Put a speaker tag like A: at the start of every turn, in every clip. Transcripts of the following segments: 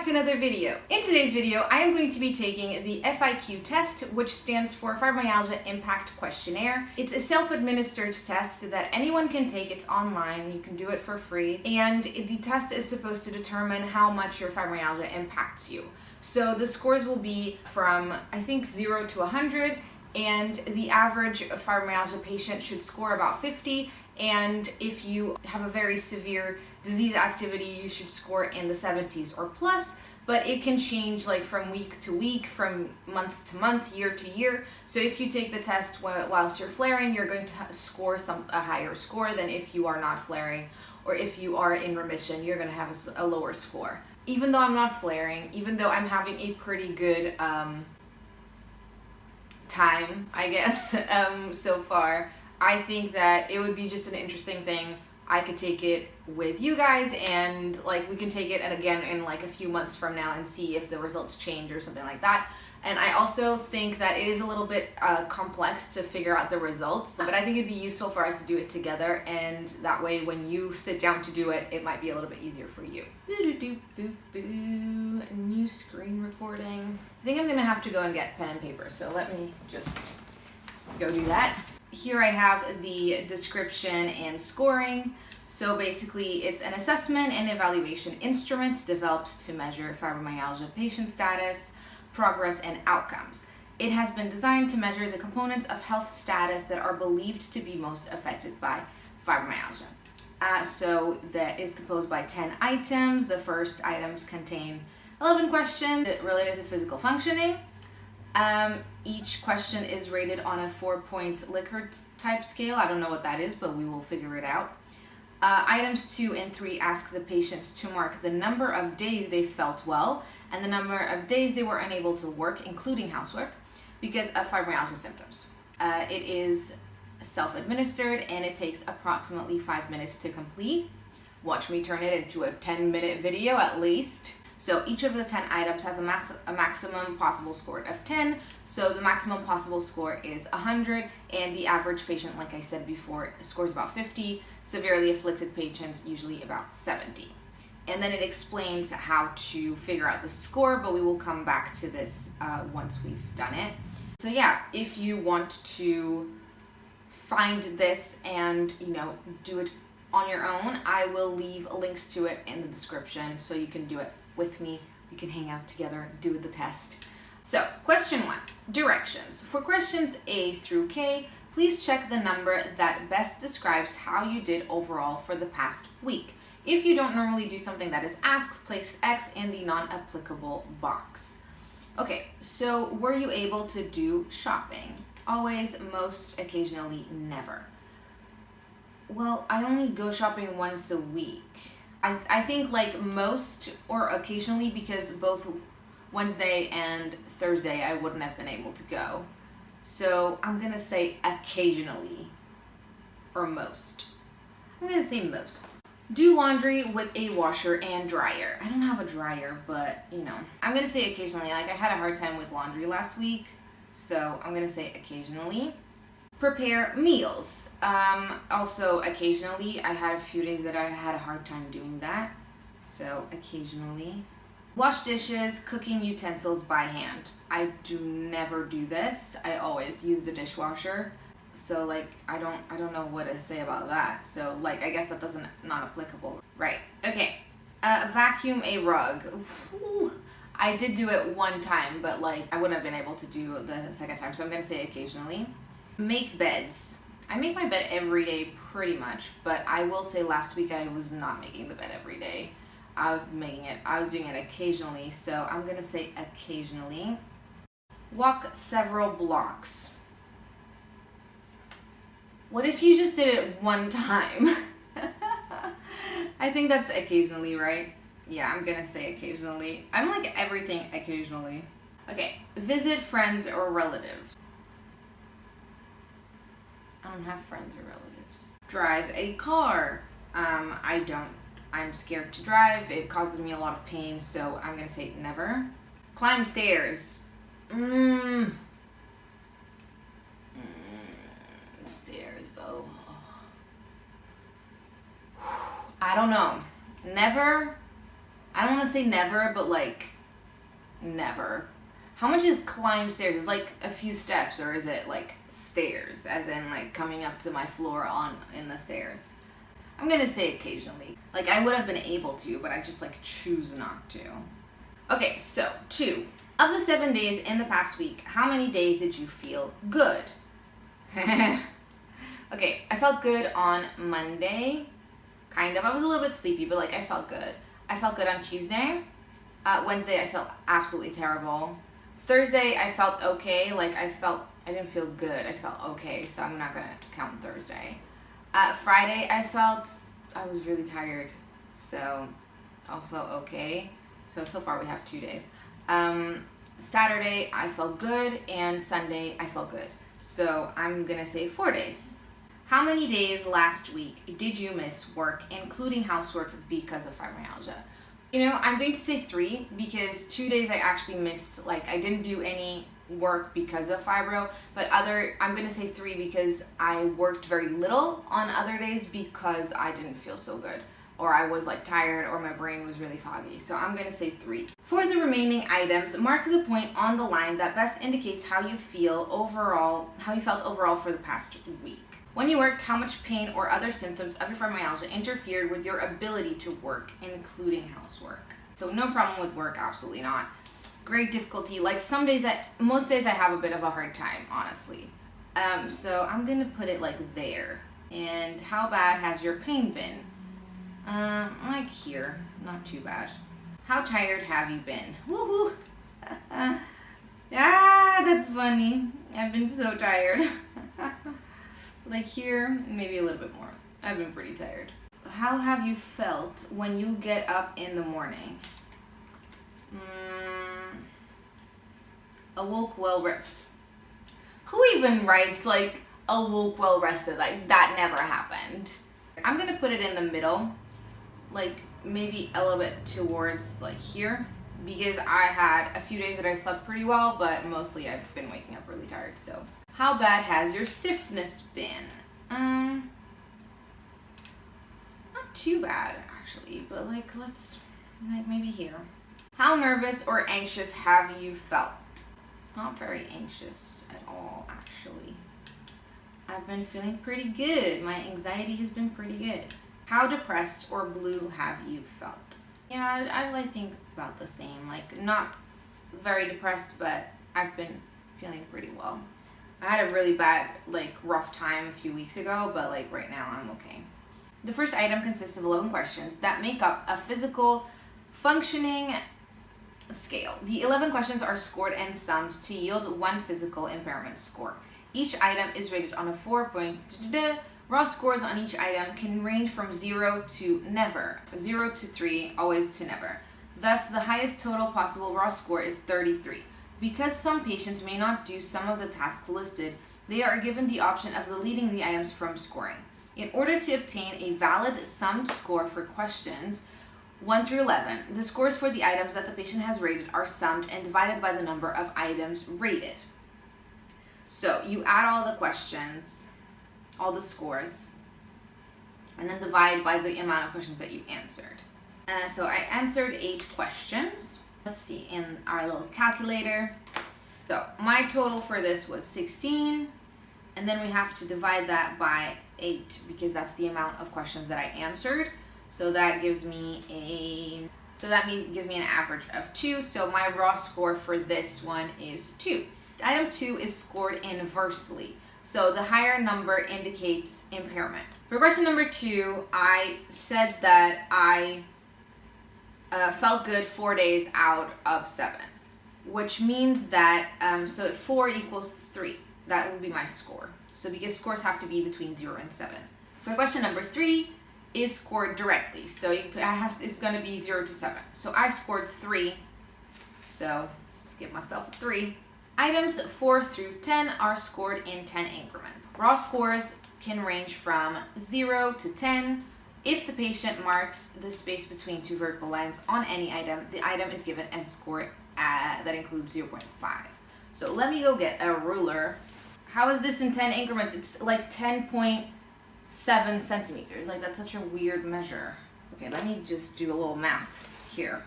A: back to another video. In today's video, I am going to be taking the FIQ test, which stands for Fibromyalgia Impact Questionnaire. It's a self-administered test that anyone can take. It's online. You can do it for free. And the test is supposed to determine how much your fibromyalgia impacts you. So the scores will be from, I think, 0 to 100, and the average fibromyalgia patient should score about 50. And if you have a very severe disease activity, you should score in the 70s or plus, but it can change like from week to week, from month to month, year to year. So if you take the test whilst you're flaring, you're going to score a higher score than if you are not flaring, or if you are in remission, you're going to have a lower score. Even though I'm not flaring, even though I'm having a pretty good time, I guess, so far, I think that it would be just an interesting thing. I could take it with you guys, and like we can take it and again in like a few months from now and see if the results change or something like that. And I also think that it is a little bit complex to figure out the results, but I think it'd be useful for us to do it together, and that way when you sit down to do it, it might be a little bit easier for you. New screen recording. I think I'm gonna have to go and get pen and paper, so let me just go do that. Here I have the description and scoring. So basically it's an assessment and evaluation instrument developed to measure fibromyalgia patient status, progress, and outcomes. It has been designed to measure the components of health status that are believed to be most affected by fibromyalgia. So that is composed by 10 items. The first items contain 11 questions related to physical functioning. Each question is rated on a 4-point Likert type scale. I don't know what that is, but we will figure it out. Items 2 and 3 ask the patients to mark the number of days they felt well and the number of days they were unable to work, including housework, because of fibromyalgia symptoms. It is self-administered and it takes approximately 5 minutes to complete. Watch me turn it into a 10-minute video at least. So each of the 10 items has a maximum possible score of 10. So the maximum possible score is 100, and the average patient, like I said before, scores about 50. Severely afflicted patients usually about 70. And then it explains how to figure out the score, but we will come back to this once we've done it. So yeah, if you want to find this and do it on your own, I will leave links to it in the description so you can do it with me. We can hang out together, do the test. So, question 1, directions. For questions A through K, please check the number that best describes how you did overall for the past week. If you don't normally do something that is asked, place X in the non-applicable box. Okay, so were you able to do shopping? Always, most, occasionally, never. Well, I only go shopping once a week. I think like most or occasionally, because both Wednesday and Thursday I wouldn't have been able to go. So I'm gonna say occasionally or most. I'm gonna say most. Do laundry with a washer and dryer. I don't have a dryer, but I'm gonna say occasionally. Like I had a hard time with laundry last week, so I'm gonna say occasionally. Prepare meals. Also occasionally. I had a few days that I had a hard time doing that, so occasionally. Wash dishes, cooking utensils by hand. I do never do this. I always use the dishwasher. So like I don't know what to say about that. So like I guess that doesn't not applicable. Right. Okay. Vacuum a rug. Ooh. I did do it one time, but like I wouldn't have been able to do the second time, so I'm gonna say occasionally. Make beds. I make my bed every day pretty much, but I will say last week I was not making the bed every day. I was doing it occasionally, so I'm gonna say occasionally. Walk several blocks. What if you just did it one time? I think that's occasionally, right? Yeah, I'm gonna say occasionally. I'm like everything occasionally. Okay, visit friends or relatives. I don't have friends or relatives. Drive a car. I don't. I'm scared to drive. It causes me a lot of pain, so I'm gonna say never. Climb stairs. Stairs though. I don't know. Never I don't want to say never, but like never. How much is climb stairs? Is like a few steps, or is it like stairs, as in like coming up to my floor in the stairs? I'm gonna say occasionally. Like I would have been able to, but I just like choose not to. Okay, so 2. Of the 7 days in the past week, how many days did you feel good? Okay, I felt good on Monday. Kind of. I was a little bit sleepy, but like I felt good. I felt good on Tuesday. Wednesday I felt absolutely terrible. Thursday I felt okay. Like I didn't feel good. I felt okay, so I'm not gonna count Thursday. Friday I was really tired, so also okay. So far we have 2 days. Saturday I felt good, and Sunday I felt good. So I'm gonna say 4 days. How many days last week did you miss work, including housework, because of fibromyalgia? You know, I'm going to say 3 because 2 days I actually missed, like I didn't do any work because of fibro, but I'm going to say 3 because I worked very little on other days because I didn't feel so good, or I was like tired, or my brain was really foggy. So I'm going to say 3. For the remaining items, mark the point on the line that best indicates how you felt overall for the past week. When you worked, how much pain or other symptoms of your fibromyalgia interfered with your ability to work, including housework? So no problem with work, absolutely not. Great difficulty, like most days I have a bit of a hard time, honestly. So I'm gonna put it like there. And how bad has your pain been? Like here, not too bad. How tired have you been? Woohoo! That's funny. I've been so tired. Like here, maybe a little bit more. I've been pretty tired. How have you felt when you get up in the morning? Awoke well rested. Who even writes like awoke well rested? Like that never happened. I'm gonna put it in the middle, like maybe a little bit towards like here, because I had a few days that I slept pretty well, but mostly I've been waking up really tired. So how bad has your stiffness been? Not too bad actually, but like maybe here. How nervous or anxious have you felt? Not very anxious at all, actually. I've been feeling pretty good. My anxiety has been pretty good. How depressed or blue have you felt? Yeah, I think about the same. Like, not very depressed, but I've been feeling pretty well. I had a really bad, like, rough time a few weeks ago, but like right now I'm okay. The first item consists of 11 questions that make up a physical functioning scale. The 11 questions are scored and summed to yield one physical impairment score. Each item is rated on a 4-point. Raw scores on each item can range from 0 to never, 0 to 3, always to never. Thus, the highest total possible raw score is 33. Because some patients may not do some of the tasks listed, they are given the option of deleting the items from scoring. In order to obtain a valid summed score for questions 1 through 11, the scores for the items that the patient has rated are summed and divided by the number of items rated. So you add all the questions, all the scores, and then divide by the amount of questions that you answered. So I answered 8 questions. Let's see, in our little calculator. So my total for this was 16, and then we have to divide that by 8 because that's the amount of questions that I answered. So that gives me an average of 2. So my raw score for this one is 2. Item 2 is scored inversely. So the higher number indicates impairment. For question number 2, I said that I felt good 4 days out of 7, which means that, so 4 equals 3. That would be my score. So because scores have to be between 0 and 7. For question number 3, is scored directly. So it's going to be 0 to 7. So I scored 3. So let's give myself a 3. Items 4 through 10 are scored in 10 increments. Raw scores can range from 0 to 10. If the patient marks the space between 2 vertical lines on any item, the item is given as a score that includes 0.5. So let me go get a ruler. How is this in 10 increments? It's like 10.7 centimeters. Like, that's such a weird measure. Okay, let me just do a little math. here.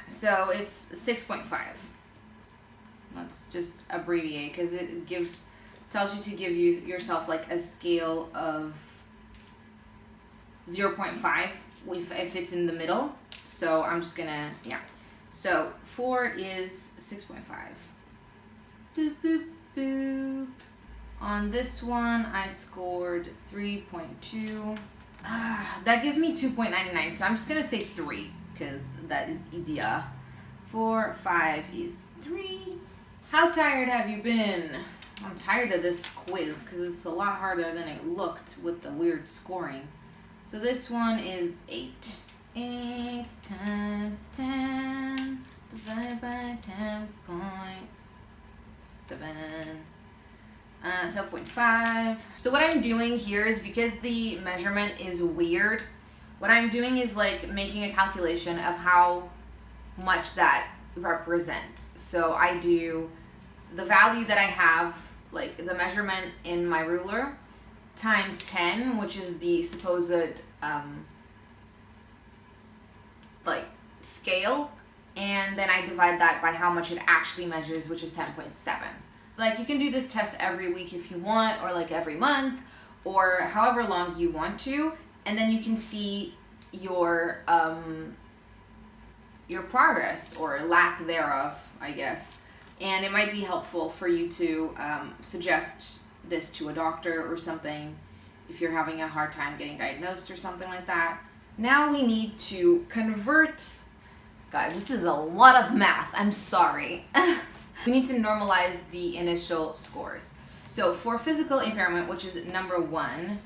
A: So it's 6.5. Let's just abbreviate because it tells you to give yourself like a scale of 0.5 if it's in the middle. So I'm just gonna, yeah. So 4 is 6.5. Boop, boop, boop. On this one, I scored 3.2. That gives me 2.99. So I'm just gonna say 3 because that is easier. 4, 5 is 3. How tired have you been? I'm tired of this quiz because it's a lot harder than it looked with the weird scoring. So this one is 8. 8 times 10 divided by 10.7. 7.5. So what I'm doing here is, because the measurement is weird, what I'm doing is like making a calculation of how much that represents. So I do the value that I have, like the measurement in my ruler, times 10, which is the supposed like scale, and then I divide that by how much it actually measures, which is 10.7. Like you can do this test every week if you want, or like every month, or however long you want to, and then you can see your progress or lack thereof, I guess. And it might be helpful for you to suggest this to a doctor or something if you're having a hard time getting diagnosed or something like that. Now we need to convert. Guys, this is a lot of math. I'm sorry. We need to normalize the initial scores. So for physical impairment, which is number 1,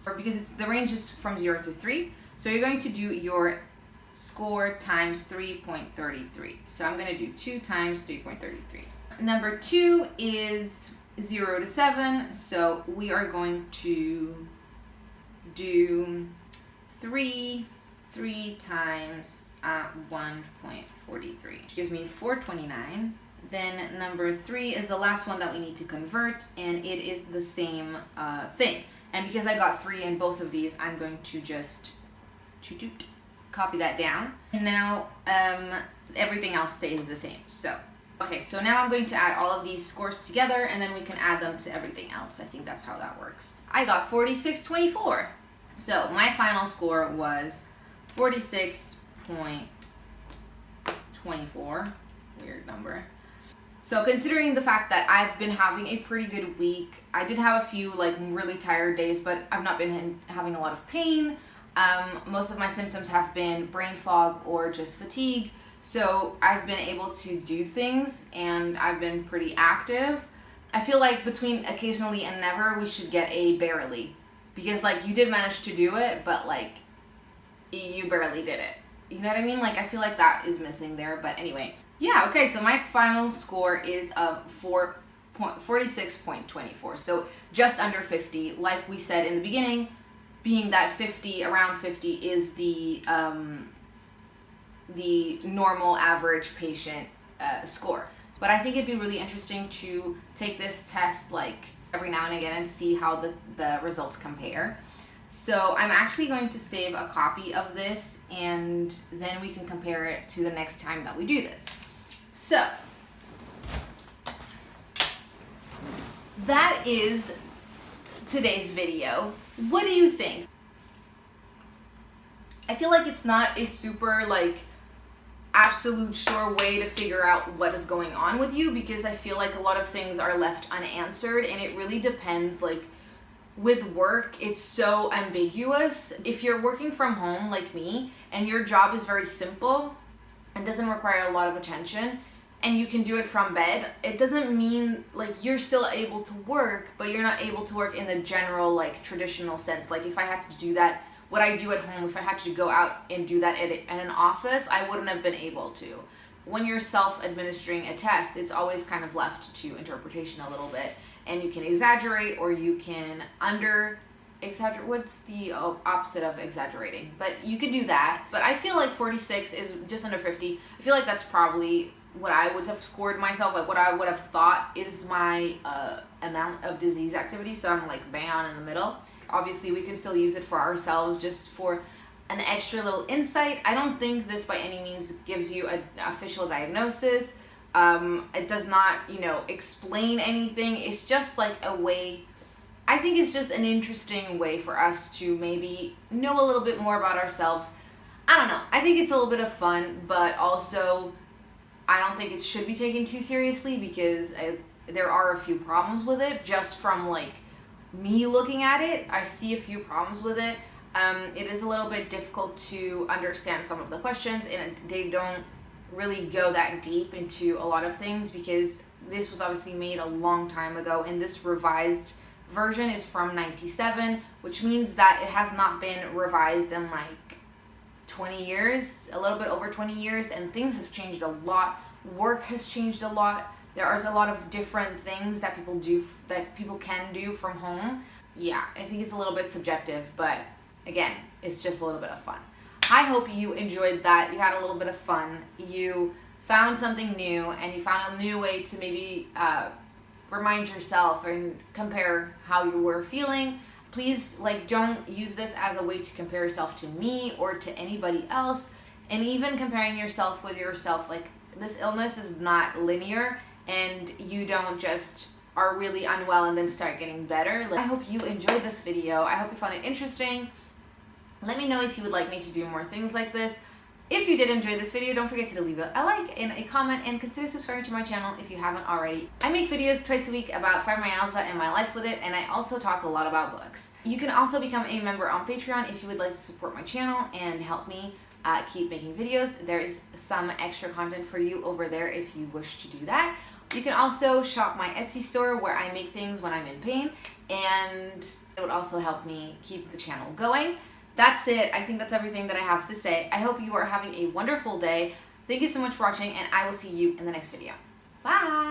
A: or because the range is from 0 to 3, so you're going to do your score times 3.33. So I'm going to do 2 times 3.33. Number 2 is 0 to 7, so we are going to do 3 times 1.43, which gives me 429. Then number 3 is the last one that we need to convert, and it is the same thing. And because I got 3 in both of these, I'm going to just copy that down. And now everything else stays the same. So, okay, so now I'm going to add all of these scores together, and then we can add them to everything else. I think that's how that works. I got 46.24. So my final score was 46.24. Weird number. So considering the fact that I've been having a pretty good week, I did have a few like really tired days, but I've not been having a lot of pain. Most of my symptoms have been brain fog or just fatigue. So I've been able to do things and I've been pretty active. I feel like between occasionally and never, we should get a barely. Because like you did manage to do it, but like you barely did it. You know what I mean? Like I feel like that is missing there, but anyway. Yeah, okay, so my final score is of 46.24. So just under 50, like we said in the beginning, being that 50, around 50 is the normal average patient score. But I think it'd be really interesting to take this test like every now and again and see how the results compare. So I'm actually going to save a copy of this, and then we can compare it to the next time that we do this. So that is today's video. What do you think? I feel like it's not a super like absolute sure way to figure out what is going on with you, because I feel like a lot of things are left unanswered, and it really depends. Like with work, it's so ambiguous. If you're working from home like me and your job is very simple and doesn't require a lot of attention, and you can do it from bed, it doesn't mean like you're still able to work, but you're not able to work in the general like traditional sense. Like if I had to do that, what I do at home, if I had to go out and do that at an office, I wouldn't have been able to. When you're self-administering a test, it's always kind of left to interpretation a little bit, and you can exaggerate or you can under-exaggerate. What's the opposite of exaggerating? But you can do that. But I feel like 46 is just under 50. I feel like that's probably what I would have scored myself, like what I would have thought is my amount of disease activity, so I'm like bang on in the middle. Obviously, we can still use it for ourselves just for an extra little insight. I don't think this by any means gives you an official diagnosis. It does not, explain anything. It's just like a way, I think it's just an interesting way for us to maybe know a little bit more about ourselves. I don't know. I think it's a little bit of fun, but also I don't think it should be taken too seriously because there are a few problems with it. Just from like me looking at it, I see a few problems with it. It is a little bit difficult to understand some of the questions, and they don't really go that deep into a lot of things because this was obviously made a long time ago, and this revised version is from 97, which means that it has not been revised in like 20 years, a little bit over 20 years, and things have changed a lot. Work has changed a lot. There are a lot of different things that people can do from home. Yeah, I think it's a little bit subjective, but again, it's just a little bit of fun. I hope you enjoyed that. You had a little bit of fun. You found something new, and you found a new way to maybe remind yourself and compare how you were feeling. Please, don't use this as a way to compare yourself to me or to anybody else. And even comparing yourself with yourself, this illness is not linear, and you don't just are really unwell and then start getting better. I hope you enjoyed this video. I hope you found it interesting. Let me know if you would like me to do more things like this. If you did enjoy this video, don't forget to leave a like and a comment, and consider subscribing to my channel if you haven't already. I make videos twice a week about fibromyalgia and my life with it, and I also talk a lot about books. You can also become a member on Patreon if you would like to support my channel and help me keep making videos. There is some extra content for you over there if you wish to do that. You can also shop my Etsy store where I make things when I'm in pain, and it would also help me keep the channel going. That's it. I think that's everything that I have to say. I hope you are having a wonderful day. Thank you so much for watching, and I will see you in the next video. Bye!